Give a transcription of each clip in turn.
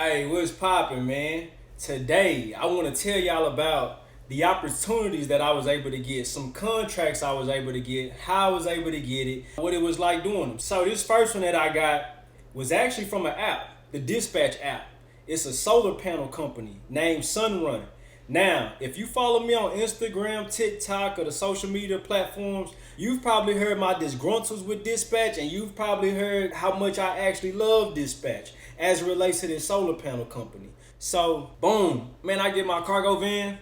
Hey, what's poppin', man? Today, I want to tell y'all about the opportunities that I was able to get, some contracts I was able to get, how I was able to get it, what it was like doing them. So this first one that I got was actually from an app, the Dispatch app. It's a solar panel company named Sunrun. Now, if you follow me on Instagram, TikTok, or the social media platforms, you've probably heard my disgruntles with Dispatch, and you've probably heard how much I actually love Dispatch as it relates to this solar panel company. So, boom, man, I get my cargo van,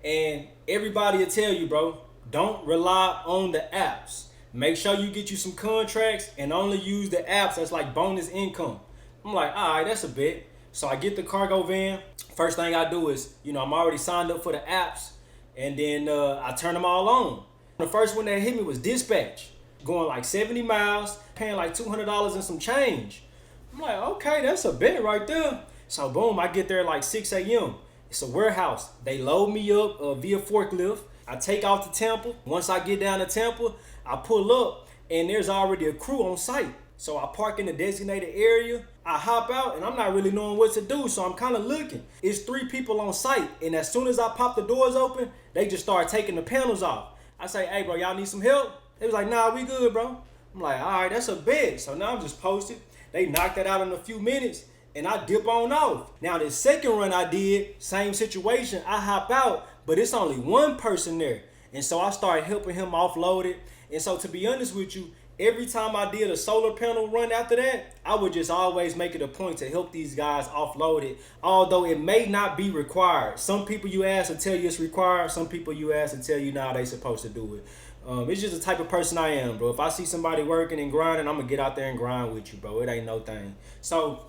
and everybody will tell you, bro, don't rely on the apps. Make sure you get you some contracts and only use the apps as like bonus income. I'm like, all right, that's a bit. So I get the cargo van. First thing I do is, I'm already signed up for the apps, and then I turn them all on. The first one that hit me was Dispatch, going like 70 miles, paying like $200 and some change. I'm like, okay, that's a bet right there. So boom, I get there like 6 a.m. It's a warehouse. They load me up via forklift. I take off to Tampa. Once I get down to Tampa, I pull up and there's already a crew on site. So I park in the designated area. I hop out and I'm not really knowing what to do. So I'm kind of looking. It's 3 people on site. And as soon as I pop the doors open, they just start taking the panels off. I say, hey bro, y'all need some help? They was like, nah, we good, bro. I'm like, all right, that's a bet. So now I'm just posted. They knocked that out in a few minutes and I dip on off. Now the second run I did, same situation. I hop out, but it's only one person there. And so I started helping him offload it. And so to be honest with you, every time I did a solar panel run after that, I would just always make it a point to help these guys offload it, although it may not be required. Some people you ask will tell you it's required. Some people you ask will tell you nah, they supposed to do it. It's just the type of person I am, bro. If I see somebody working and grinding, I'm going to get out there and grind with you, bro. It ain't no thing. So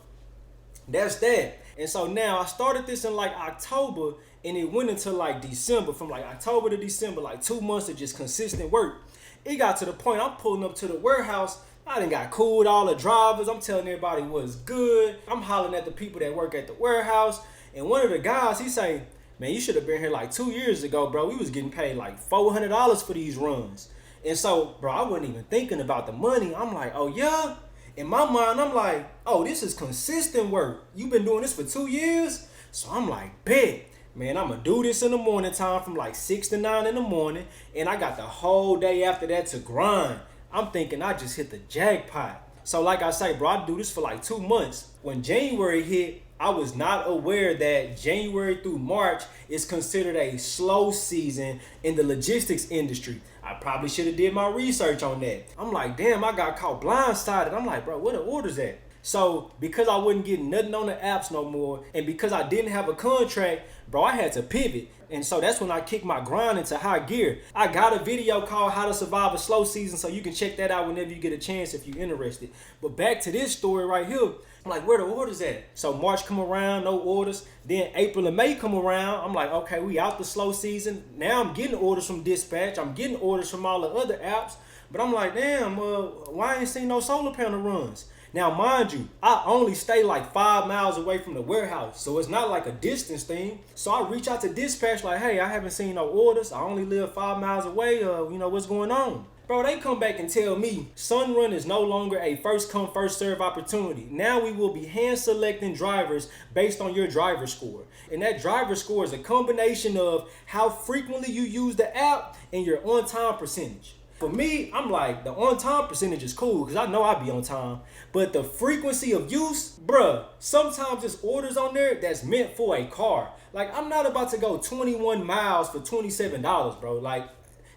that's that. And so now I started this in like October and it went into like December. From like October to December, like 2 months of just consistent work. It got to the point I'm pulling up to the warehouse. I done got cool with all the drivers. I'm telling everybody what's good. I'm hollering at the people that work at the warehouse. And one of the guys, he say, man, you should have been here like 2 years ago, bro. We was getting paid like $400 for these runs. And so, bro, I wasn't even thinking about the money. I'm like, oh yeah? In my mind, I'm like, oh, this is consistent work. You've been doing this for 2 years? So I'm like, bet. Man, I'm going to do this in the morning time from like 6 to 9 in the morning. And I got the whole day after that to grind. I'm thinking I just hit the jackpot. So like I say, bro, I do this for like 2 months. When January hit, I was not aware that January through March is considered a slow season in the logistics industry. I probably should have did my research on that. I'm like, damn, I got caught blindsided. I'm like, bro, where the orders at? So because I wasn't getting nothing on the apps no more, and because I didn't have a contract, bro, I had to pivot. And so that's when I kicked my grind into high gear. I got a video called How to Survive a Slow Season, so you can check that out whenever you get a chance if you're interested. But back to this story right here. I'm like, where the orders at? So March come around, no orders. Then April and May come around. I'm like, okay, we out the slow season. Now I'm getting orders from Dispatch. I'm getting orders from all the other apps. But I'm like, damn, why I ain't seen no solar panel runs? Now, mind you, I only stay like 5 miles away from the warehouse, so it's not like a distance thing. So I reach out to Dispatch like, hey, I haven't seen no orders. I only live 5 miles away. What's going on? Bro, they come back and tell me Sunrun is no longer a first come, first serve opportunity. Now we will be hand selecting drivers based on your driver score. And that driver score is a combination of how frequently you use the app and your on-time percentage. For me, I'm like, the on-time percentage is cool because I know I be on time. But the frequency of use, bruh, sometimes there's orders on there that's meant for a car. Like, I'm not about to go 21 miles for $27, bro. Like,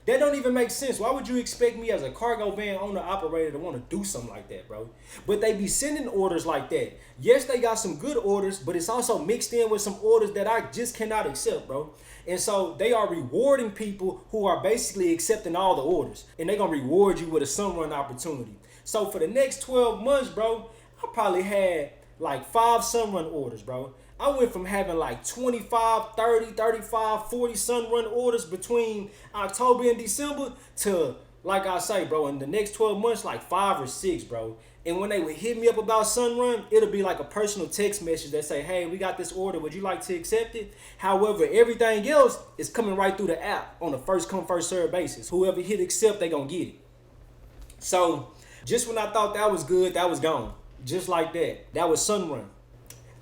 that don't even make sense. Why would you expect me as a cargo van owner operator to want to do something like that, bro? But they be sending orders like that. Yes, they got some good orders, but it's also mixed in with some orders that I just cannot accept, bro. And so they are rewarding people who are basically accepting all the orders. And they're going to reward you with a Sunrun opportunity. So for the next 12 months, bro, I probably had like 5 Sunrun orders, bro. I went from having like 25, 30, 35, 40 Sunrun orders between October and December to, like I say, bro, in the next 12 months, like 5 or 6, bro. And when they would hit me up about Sunrun, it'll be like a personal text message that say, hey, we got this order. Would you like to accept it? However, everything else is coming right through the app on a first come, first serve basis. Whoever hit accept, they gonna get it. So just when I thought that was good, that was gone. Just like that. That was Sunrun.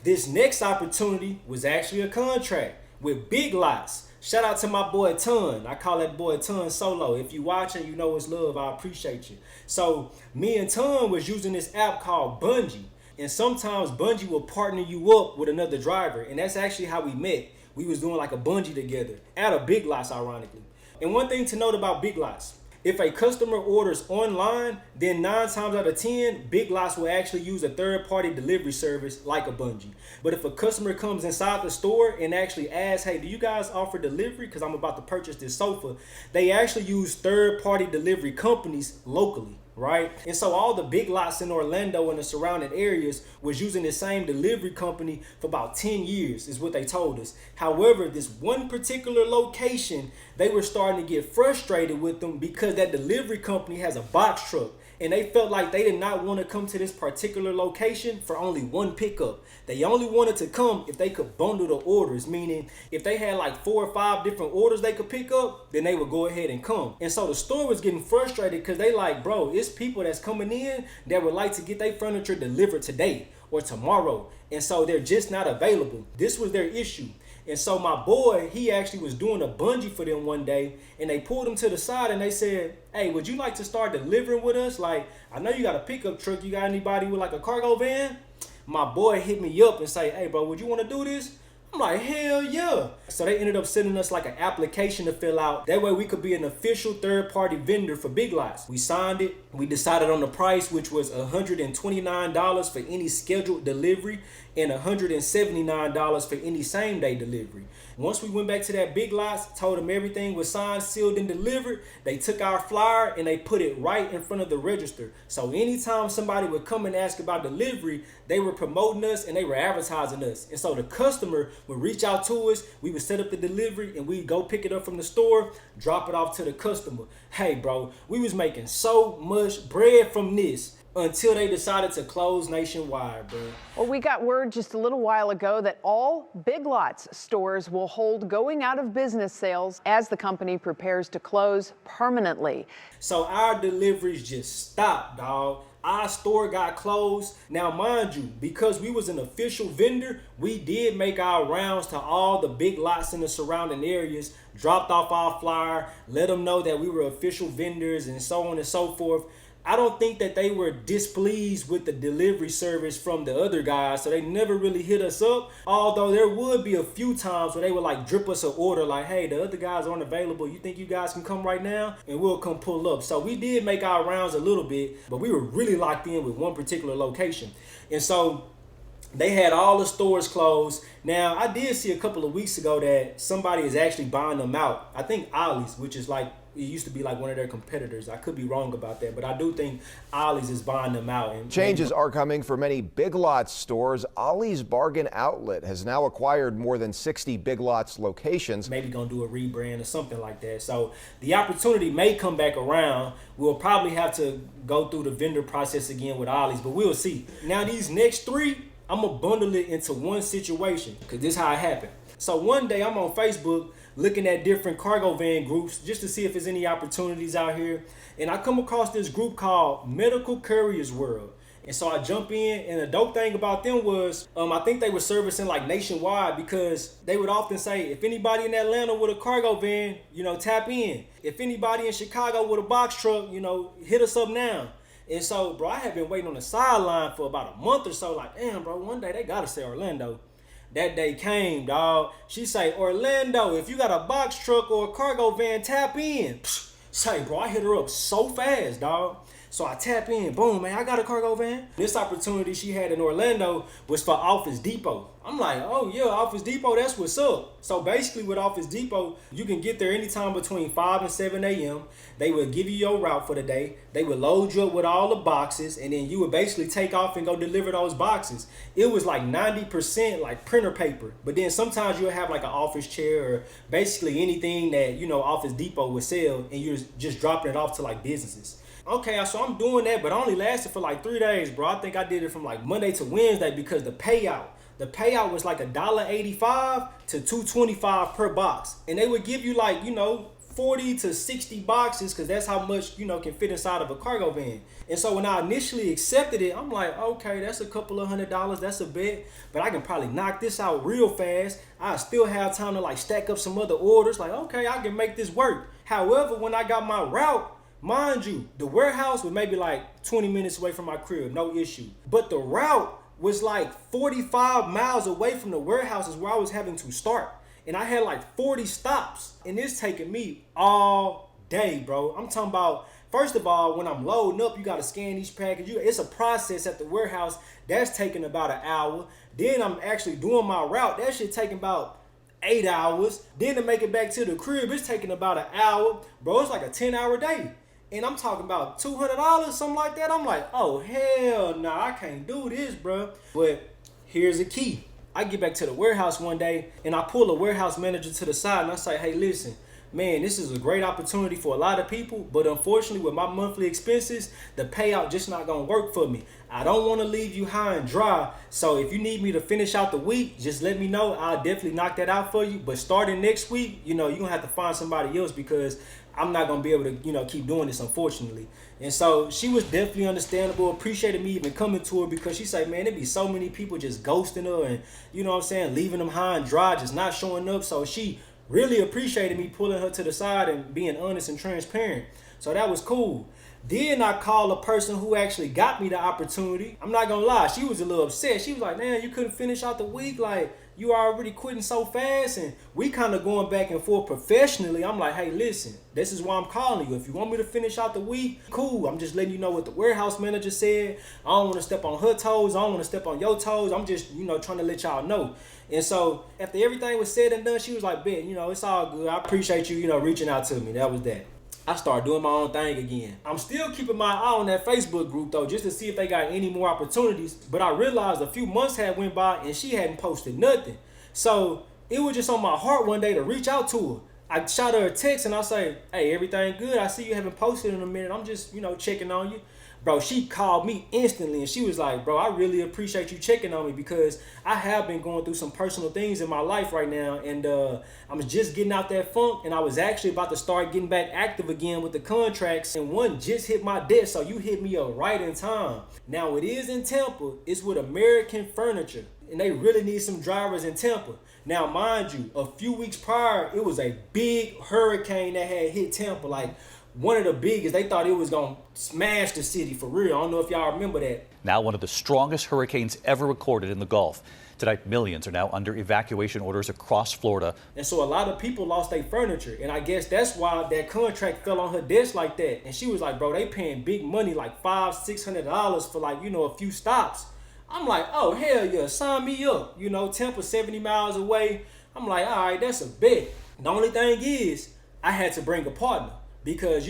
This next opportunity was actually a contract with Big Lots. Shout out to my boy Ton. I call that boy Ton Solo. If you watching, you know it's love. I appreciate you. So me and Ton was using this app called Bungie. And sometimes Bungie will partner you up with another driver. And that's actually how we met. We was doing like a Bungie together at a Big Lots, ironically. And one thing to note about Big Lots, if a customer orders online, then 9 times out of 10, Big Lots will actually use a third-party delivery service like a Bungie. But if a customer comes inside the store and actually asks, hey, do you guys offer delivery? Because I'm about to purchase this sofa. They actually use third-party delivery companies locally, right? And so all the Big Lots in Orlando and the surrounding areas was using the same delivery company for about 10 years is what they told us. However, this one particular location, they were starting to get frustrated with them because that delivery company has a box truck. And they felt like they did not want to come to this particular location for only one pickup. They only wanted to come if they could bundle the orders, meaning if they had like 4 or 5 different orders they could pick up, then they would go ahead and come. And so the store was getting frustrated because they like, bro, it's people that's coming in that would like to get their furniture delivered today or tomorrow. And so they're just not available. This was their issue. And so my boy, he actually was doing a Bungie for them one day, and they pulled him to the side and they said, hey, would you like to start delivering with us? Like, I know you got a pickup truck. You got anybody with like a cargo van? My boy hit me up and say, hey, bro, would you want to do this? I'm like, hell yeah. So they ended up sending us like an application to fill out. That way we could be an official third-party vendor for Big Lots. We signed it. We decided on the price, which was $129 for any scheduled delivery and $179 for any same-day delivery. Once we went back to that Big Lots, told them everything was signed, sealed, and delivered, they took our flyer and they put it right in front of the register. So anytime somebody would come and ask about delivery, they were promoting us and they were advertising us. And so the customer would reach out to us, we would set up the delivery, and we'd go pick it up from the store, drop it off to the customer. Hey, bro, we was making so much bread from this until they decided to close nationwide, bro. Well, we got word just a little while ago that all Big Lots stores will hold going out of business sales as the company prepares to close permanently. So our deliveries just stopped, dog. Our store got closed. Now, mind you, because we was an official vendor, we did make our rounds to all the Big Lots in the surrounding areas, dropped off our flyer, let them know that we were official vendors and so on and so forth. I don't think that they were displeased with the delivery service from the other guys, so they never really hit us up. Although there would be a few times where they would like drip us an order like, hey, the other guys aren't available. You think you guys can come right now? And we'll come pull up. So we did make our rounds a little bit, but we were really locked in with one particular location. And so they had all the stores closed. Now, I did see a couple of weeks ago that somebody is actually buying them out. I think Ollie's, which is like, it used to be like one of their competitors. I could be wrong about that, but I do think Ollie's is buying them out. And changes are coming for many Big Lots stores. Ollie's Bargain Outlet has now acquired more than 60 Big Lots locations. Maybe gonna do a rebrand or something like that. So the opportunity may come back around. We'll probably have to go through the vendor process again with Ollie's, but we'll see. Now these next 3, I'm gonna bundle it into one situation because this is how it happened. So one day I'm on Facebook looking at different cargo van groups just to see if there's any opportunities out here. And I come across this group called Medical Couriers World. And so I jump in, and the dope thing about them was, I think they were servicing like nationwide, because they would often say, if anybody in Atlanta with a cargo van, tap in. If anybody in Chicago with a box truck, hit us up now. And so, bro, I have been waiting on the sideline for about a month or so, like, damn, bro, one day they gotta say Orlando. That day came, dog. She say, Orlando, if you got a box truck or a cargo van, tap in. Say, bro, I hit her up so fast, dog. So I tap in, boom, man, I got a cargo van. This opportunity she had in Orlando was for Office Depot. I'm like, oh yeah, Office Depot, that's what's up. So basically with Office Depot, you can get there anytime between 5 and 7 a.m. They would give you your route for the day. They would load you up with all the boxes, and then you would basically take off and go deliver those boxes. It was like 90% like printer paper, but then sometimes you'll have like an office chair or basically anything that, Office Depot would sell, and you're just dropping it off to like businesses. Okay, so I'm doing that, but I only lasted for like 3 days, bro. I think I did it from like Monday to Wednesday because the payout was like $1.85 to $2.25 per box. And they would give you like, 40 to 60 boxes, because that's how much, can fit inside of a cargo van. And so when I initially accepted it, I'm like, okay, that's a couple of $100, that's a bet, but I can probably knock this out real fast. I still have time to like stack up some other orders. Like, okay, I can make this work. However, when I got my route, mind you, the warehouse was maybe like 20 minutes away from my crib, no issue. But the route was like 45 miles away from the warehouse is where I was having to start. And I had like 40 stops. And it's taking me all day, bro. I'm talking about, first of all, when I'm loading up, you got to scan each package. It's a process at the warehouse. That's taking about an hour. Then I'm actually doing my route. That shit taking about 8 hours. Then to make it back to the crib, it's taking about an hour. Bro, it's like a 10-hour day. And I'm talking about $200, something like that. I'm like, oh, hell nah, I can't do this, bro. But here's the key. I get back to the warehouse one day and I pull a warehouse manager to the side and I say, hey, listen, man, this is a great opportunity for a lot of people, but unfortunately with my monthly expenses, the payout just not gonna work for me. I don't want to leave you high and dry. So if you need me to finish out the week, just let me know. I'll definitely knock that out for you. But starting next week, you're gonna have to find somebody else because I'm not gonna be able to, keep doing this, unfortunately. And so she was definitely understandable, appreciated me even coming to her, because she said, man, there'd be so many people just ghosting her and, leaving them high and dry, just not showing up. So she really appreciated me pulling her to the side and being honest and transparent. So that was cool. Then I called a person who actually got me the opportunity. I'm not gonna lie, she was a little upset. She was like, man, you couldn't finish out the week, like you already quitting so fast. And we kind of going back and forth professionally. I'm like, hey, listen, this is why I'm calling you. If you want me to finish out the week, cool. I'm just letting you know what the warehouse manager said. I don't want to step on her toes. I don't want to step on your toes. I'm just, trying to let y'all know. And so after everything was said and done, she was like, Ben, it's all good. I appreciate you, reaching out to me. That was that. I started doing my own thing again. I'm still keeping my eye on that Facebook group though, just to see if they got any more opportunities. But I realized a few months had went by and she hadn't posted nothing. So it was just on my heart one day to reach out to her. I shot her a text and I say, hey, everything good? I see you haven't posted in a minute. I'm just, checking on you. Bro, she called me instantly and she was like, bro, I really appreciate you checking on me because I have been going through some personal things in my life right now. And I'm just getting out that funk and I was actually about to start getting back active again with the contracts. And one just hit my desk, so you hit me up right in time. Now it is in Tampa. It's with American Furniture and they really need some drivers in Tampa. Now, mind you, a few weeks prior, it was a big hurricane that had hit Tampa, like one of the biggest. They thought it was going to smash the city for real. I don't know if y'all remember that. Now one of the strongest hurricanes ever recorded in the Gulf. Tonight, millions are now under evacuation orders across Florida. And so a lot of people lost their furniture. And I guess that's why that contract fell on her desk like that. And she was like, bro, they paying big money, like $500-600 for like, a few stops. I'm like, oh, hell yeah, sign me up. Tampa 70 miles away. I'm like, all right, that's a bet. The only thing is, I had to bring a partner. Because,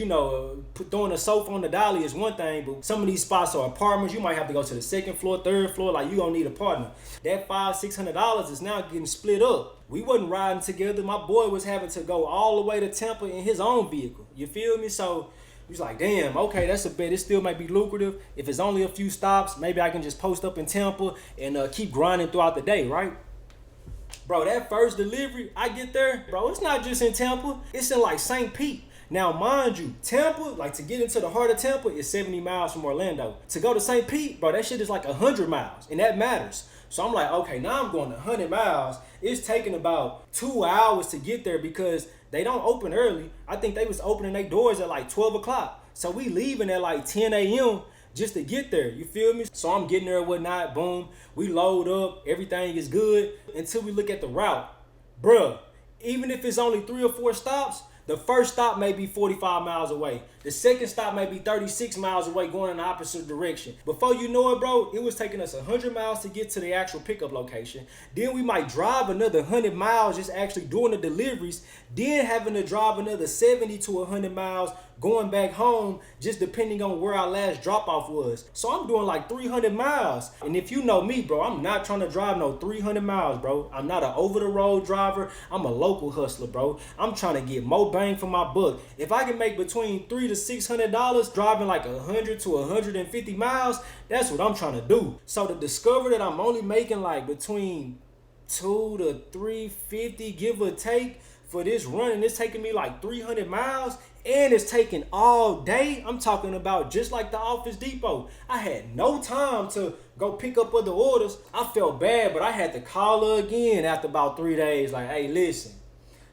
throwing a sofa on the dolly is one thing, but some of these spots are apartments. You might have to go to the second floor, third floor, like you gonna need a partner. That $500-600 is now getting split up. We wasn't riding together. My boy was having to go all the way to Tampa in his own vehicle. You feel me? So he was like, damn, okay, that's a bet. It still might be lucrative. If it's only a few stops, maybe I can just post up in Tampa and keep grinding throughout the day, right? Bro, that first delivery, I get there, bro, it's not just in Tampa. It's in like St. Pete. Now, mind you, Tampa, like to get into the heart of Tampa is 70 miles from Orlando. To go to St. Pete, bro, that shit is like 100 miles, and that matters. So I'm like, okay, now I'm going 100 miles. It's taking about 2 hours to get there because they don't open early. I think they was opening their doors at like 12 o'clock. So we leaving at like 10 a.m. just to get there, you feel me? So I'm getting there and whatnot, boom. We load up, everything is good until we look at the route. Bruh, even if it's only 3 or 4 stops, the first stop may be 45 miles away. The second stop may be 36 miles away going in the opposite direction. Before you know it, bro, it was taking us 100 miles to get to the actual pickup location. Then we might drive another 100 miles just actually doing the deliveries. Then having to drive another 70 to 100 miles going back home, just depending on where our last drop off was. So I'm doing like 300 miles. And if you know me, bro, I'm not trying to drive no 300 miles, bro. I'm not an over the road driver. I'm a local hustler, bro. I'm trying to get more bang for my buck. If I can make between $300 to $600 driving like 100 to 150 miles, that's what I'm trying to do. So to discover that I'm only making like between $200 to $350, give or take, for this run, and it's taking me like 300 miles, and it's taking all day. I'm talking about just like the Office Depot. I had no time to go pick up other orders. I felt bad, but I had to call her again after about 3 days. Like, hey, listen,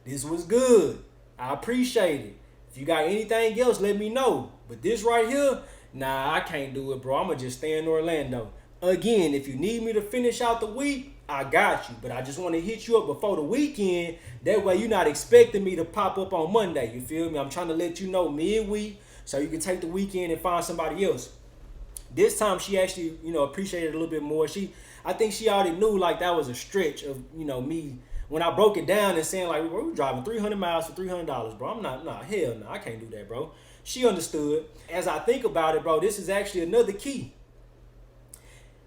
this was good. I appreciate it. If you got anything else, let me know. But this right here, nah, I can't do it, bro. I'm going to just stay in Orlando. Again, if you need me to finish out the week, I got you. But I just want to hit you up before the weekend. That way you're not expecting me to pop up on Monday. You feel me? I'm trying to let you know midweek so you can take the weekend and find somebody else. This time she actually, appreciated it a little bit more. I think she already knew like that was a stretch of, me. When I broke it down and saying like, we're driving 300 miles for $300, bro. Hell no, I can't do that, bro. She understood. As I think about it, bro, this is actually another key.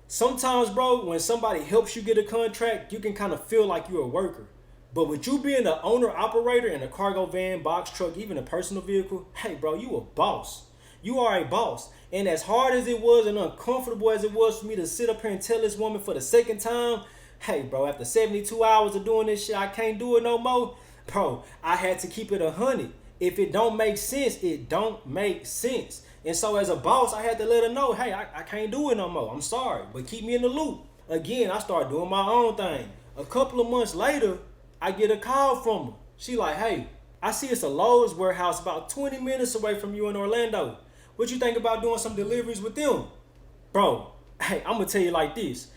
Sometimes, bro, when somebody helps you get a contract, you can kind of feel like you're a worker. But with you being the owner operator in a cargo van, box truck, even a personal vehicle, hey, bro, you a boss. You are a boss. And as hard as it was and uncomfortable as it was for me to sit up here and tell this woman for the second time, hey, bro, after 72 hours of doing this shit, I can't do it no more. Bro, I had to keep it 100. If it don't make sense, it don't make sense. And so as a boss, I had to let her know, hey, I can't do it no more. I'm sorry, but keep me in the loop. Again, I started doing my own thing. A couple of months later, I get a call from her. She like, hey, I see it's a Lowe's warehouse about 20 minutes away from you in Orlando. What you think about doing some deliveries with them? Bro, hey, I'm going to tell you like this.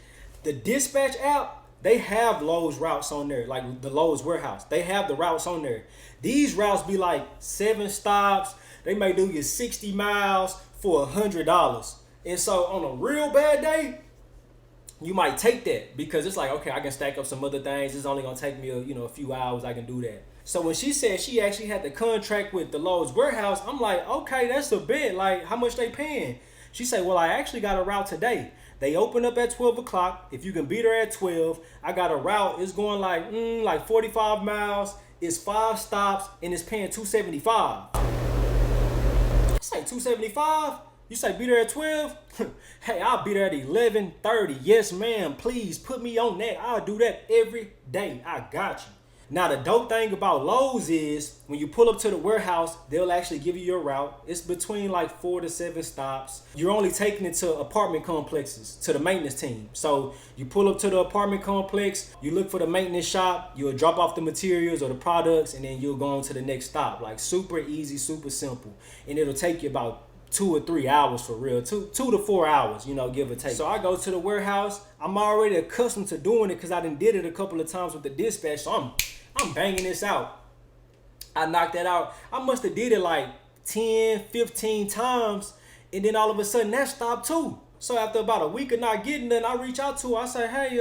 The dispatch app, they have Lowe's routes on there, like the Lowe's warehouse. They have the routes on there. These routes be like 7 stops. They may do you 60 miles for $100. And so on a real bad day, you might take that because it's like, okay, I can stack up some other things. It's only going to take me a few hours. I can do that. So when she said she actually had the contract with the Lowe's warehouse, I'm like, okay, that's a bet. Like, how much they paying? She said, well, I actually got a route today. They open up at 12 o'clock. If you can beat her at 12, I got a route. It's going like 45 miles. It's 5 stops, and it's paying $275. I say $275? You say be there at 12? Hey, I'll be there at 11:30. Yes, ma'am. Please put me on that. I'll do that every day. I got you. Now, the dope thing about Lowe's is when you pull up to the warehouse, they'll actually give you your route. It's between like 4 to 7 stops. You're only taking it to apartment complexes, to the maintenance team. So you pull up to the apartment complex, you look for the maintenance shop, you'll drop off the materials or the products, and then you'll go on to the next stop. Like super easy, super simple. And it'll take you about 2 or 3 hours for real, 2 to 4 hours, give or take. So I go to the warehouse. I'm already accustomed to doing it because I done did it a couple of times with the dispatch. So I'm banging this out. I knocked that out. I must have did it like 10, 15 times. And then all of a sudden that stopped too. So after about a week of not getting done, I reach out to her. I say, hey,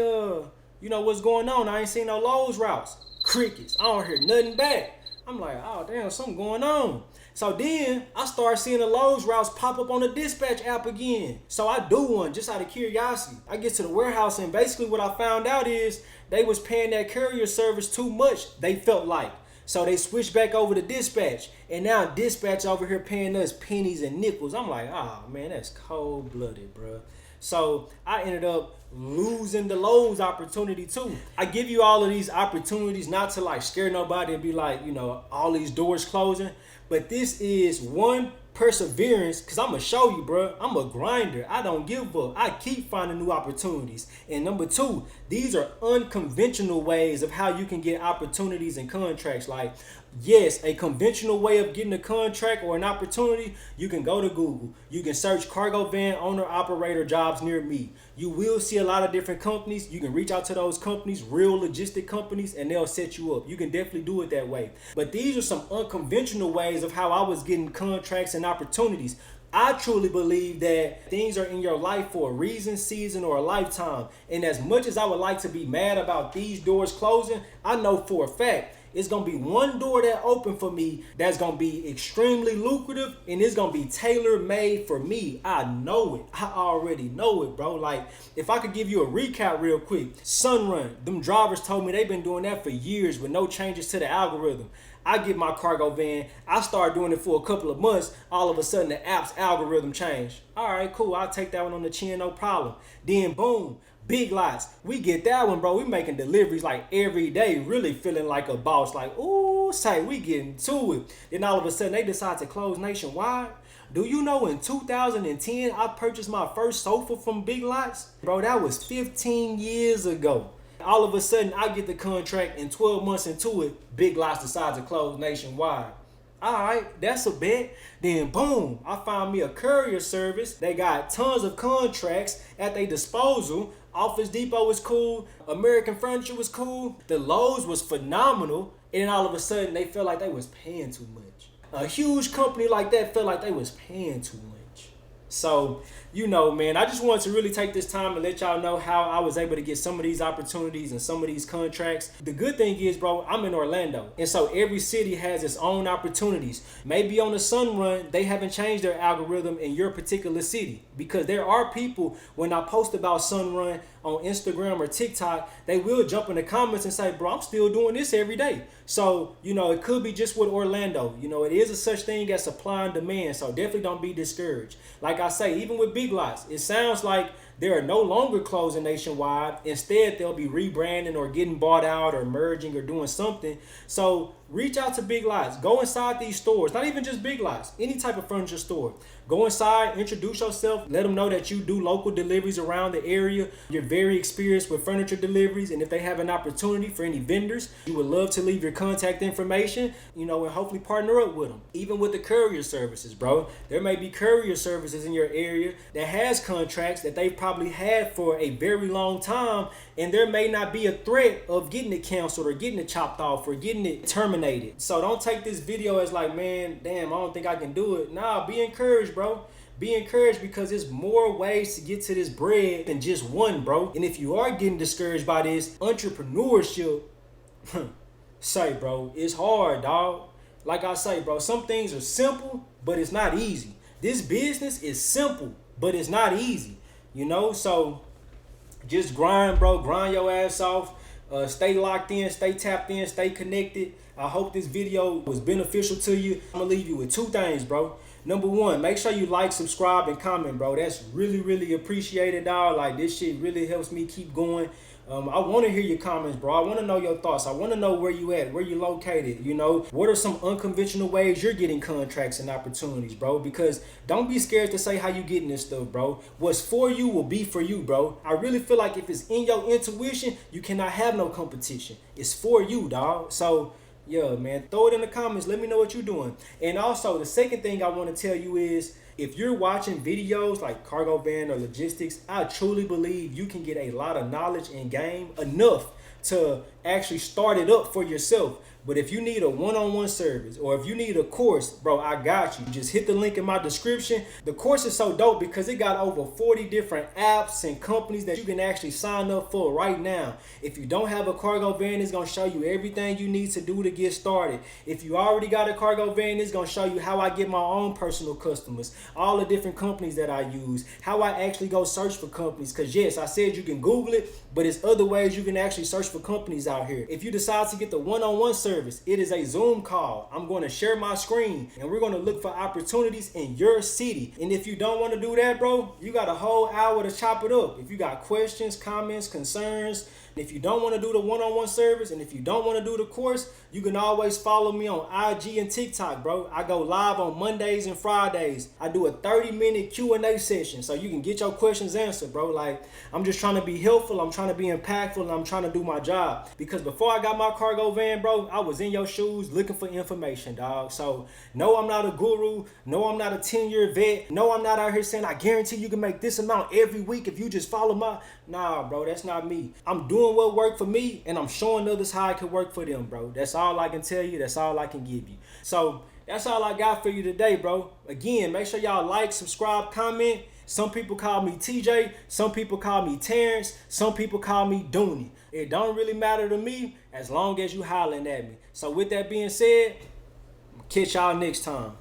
what's going on? I ain't seen no Lowe's routes. Crickets. I don't hear nothing back. I'm like, oh, damn, something going on. So then I start seeing the Lowe's routes pop up on the dispatch app again. So I do one just out of curiosity. I get to the warehouse and basically what I found out is they was paying that courier service too much, they felt like. So they switched back over to dispatch. And now dispatch over here paying us pennies and nickels. I'm like, oh man, that's cold-blooded, bro. So I ended up losing the Lowe's opportunity too. I give you all of these opportunities not to like scare nobody and be like, all these doors closing. But this is one, perseverance, because I'm going to show you, bro. I'm a grinder. I don't give up. I keep finding new opportunities. And number 2, these are unconventional ways of how you can get opportunities and contracts. Like, yes, a conventional way of getting a contract or an opportunity, you can go to Google. You can search cargo van owner operator jobs near me. You will see a lot of different companies. You can reach out to those companies, real logistic companies, and they'll set you up. You can definitely do it that way. But these are some unconventional ways of how I was getting contracts and opportunities. I truly believe that things are in your life for a reason, season, or a lifetime. And as much as I would like to be mad about these doors closing, I know for a fact it's going to be one door that open for me that's going to be extremely lucrative, and it's going to be tailor-made for me. I know it. I already know it, bro. Like, if I could give you a recap real quick. Sunrun, them drivers told me they've been doing that for years with no changes to the algorithm. I get my cargo van. I start doing it for a couple of months. All of a sudden, the app's algorithm changed. All right, cool. I'll take that one on the chin, no problem. Then, boom. Big Lots, we get that one, bro. We making deliveries like every day, really feeling like a boss. Like, ooh, Ooh, say we getting to it. Then all of a sudden they decide to close nationwide. Do you know in 2010 I purchased my first sofa from Big Lots? Bro, that was 15 years ago. All of a sudden I get the contract and 12 months into it, Big Lots decides to close nationwide. All right, that's a bet. Then boom, I found me a courier service. They got tons of contracts at their disposal. Office Depot was cool. American Furniture was cool. The Lowe's was phenomenal. And then all of a sudden they felt like they was paying too much. A huge company like that felt like they was paying too much. So, you know, man, I just wanted to really take this time and let y'all know how I was able to get some of these opportunities and some of these contracts. The good thing is, bro, I'm in Orlando. And so every city has its own opportunities. Maybe on the Sun Run, they haven't changed their algorithm in your particular city. Because there are people, when I post about Sun Run on Instagram or TikTok, they will jump in the comments and say, bro, I'm still doing this every day. So, you know, it could be just with Orlando. You know, it is a such thing as supply and demand. So definitely don't be discouraged. Like I say, even with Big Lots, it sounds like they are no longer closing nationwide. Instead, they'll be rebranding or getting bought out or merging or doing something. So reach out to Big Lots. Go inside these stores. Not even just Big Lots. Any type of furniture store. Go inside, introduce yourself. Let them know that you do local deliveries around the area. You're very experienced with furniture deliveries. And if they have an opportunity for any vendors, you would love to leave your contact information, you know, and hopefully partner up with them. Even with the courier services, bro. There may be courier services in your area that has contracts that they've probably had for a very long time. And there may not be a threat of getting it canceled or getting it chopped off or getting it terminated. So don't take this video as like, man, damn, I don't think I can do it. Nah, be encouraged, bro. Be encouraged because there's more ways to get to this bread than just one, bro. And if you are getting discouraged by this entrepreneurship, say, bro, it's hard, dog. Like I say, bro, some things are simple, but it's not easy. This business is simple, but it's not easy, you know? So just grind, bro. Grind your ass off. Stay locked in, stay tapped in, stay connected. I hope this video was beneficial to you. I'm gonna leave you with two things, bro. Number one, make sure you like, subscribe, and comment, bro. That's really, really appreciated, dog. Like, this shit really helps me keep going. I want to hear your comments, bro. I want to know your thoughts. I want to know where you at, where you located, you know. What are some unconventional ways you're getting contracts and opportunities, bro? Because don't be scared to say how you getting this stuff, bro. What's for you will be for you, bro. I really feel like if it's in your intuition, you cannot have no competition. It's for you, dog. So, yeah, man, throw it in the comments. Let me know what you're doing. And also, the second thing I want to tell you is, if you're watching videos like cargo van or logistics, I truly believe you can get a lot of knowledge and game enough to actually start it up for yourself. But if you need a one-on-one service or if you need a course, bro, I got you. Just hit the link in my description. The course is so dope because it got over 40 different apps and companies that you can actually sign up for right now. If you don't have a cargo van, it's going to show you everything you need to do to get started. If you already got a cargo van, it's going to show you how I get my own personal customers, all the different companies that I use, how I actually go search for companies. Because yes, I said you can Google it, but it's other ways you can actually search for companies out here. If you decide to get the one-on-one service, it is a Zoom call. I'm going to share my screen and we're going to look for opportunities in your city. And if you don't want to do that, bro, you got a whole hour to chop it up. If you got questions, comments, concerns, and if you don't want to do the one-on-one service and if you don't want to do the course, you can always follow me on IG and TikTok, bro. I go live on Mondays and Fridays. I do a 30-minute Q&A session so you can get your questions answered, bro. Like, I'm just trying to be helpful. I'm trying to be impactful and I'm trying to do my job. Because before I got my cargo van, bro, I was in your shoes looking for information, dog. So, no, I'm not a guru. No, I'm not a 10-year vet. No, I'm not out here saying I guarantee you can make this amount every week if you just follow my... Nah, bro, that's not me. I'm doing what worked for me and I'm showing others how it can work for them, bro. That's all I can tell you. That's all I can give you. So that's all I got for you today, bro. Again, make sure y'all like, subscribe, comment. Some people call me TJ. Some people call me Terrence. Some people call me Dooney. It don't really matter to me as long as you hollering at me. So with that being said, catch y'all next time.